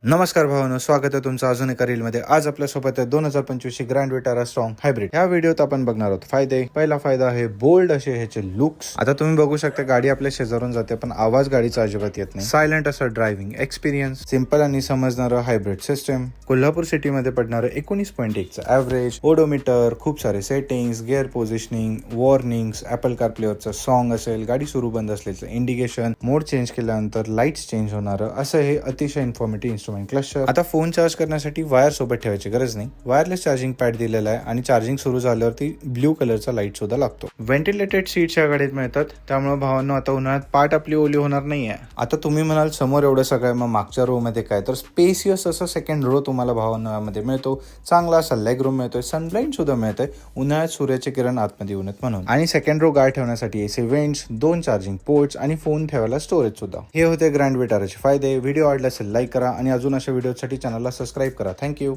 नमस्कार भावांनो, स्वागत आहे तुमचं अजून एका रीलमध्ये। आज आपल्यासोबत आहे 2025 ची ग्रँड विटारा स्ट्रॉंग हायब्रिड। ह्या व्हिडिओत आपण बघणार आहोत फायदे। पहिला फायदा आहे बोल्ड असे ह्याचे लुक्स। आता तुम्ही बघू शकता गाडी आपल्या शेजारून जाते पण आवाज गाडीचा अजिबात येत नाही। सायलेंट असं ड्रायव्हिंग एक्सपिरियन्स, सिंपल आणि समजणारं हायब्रिड सिस्टम, कोल्हापूर सिटी मध्ये पडणारं 19.1चं ॲव्हरेज, ओडोमीटर, खूप सारे settings, gear positioning, warnings, Apple कारप्लेवरचं सॉन्ग असेल, गाडी सुरू बंद असल्याचं इंडिकेशन, मोड चेंज केल्यानंतर लाईट्स चेंज होणारं असं हे अतिशय इन्फॉर्मेटिव्ह क्लस्टर। आता फोन चार्ज करण्यासाठी वायर सोबत ठेवायची गरज नाही, वायरलेस चार्जिंग पॅड दिलेला आहे आणि चार्जिंग सुरू झाल्यावरती ब्ल्यू कलरचा लाईट सुद्धा लागतो। व्हेंटिलेटेड सीट्स या गाडीत मिळतात, त्यामुळे भावांनो आता उन्हाळ्यात पाठ आपली ओली होणार नाहीये। आता तुम्ही म्हणाल समोर एवढं सगळं, मग मागच्या रो मध्ये काय? तर स्पेसियस असं सेकंड रो तुम्हाला भावांनो मध्ये मिळतो। चांगला असा लेग रूम मिळतोय, सनब्लाइंड सुद्धा मिळतंय, उन्हाळ्यात सूर्याचे किरण आतमध्ये येऊ नयेत म्हणून। आणि सेकंड रो गाडी ठेवण्यासाठी एसी वेंट्स, 2 चार्जिंग पोर्ट्स आणि फोन ठेवायला स्टोरेज सुद्धा। हे होते ग्रँड विटाराचे फायदे। व्हिडिओ आवडला असेल लाईक करा आणि अजून अशा व्हिडिओसाठी चॅनलला सबस्क्राईब करा। थँक्यू।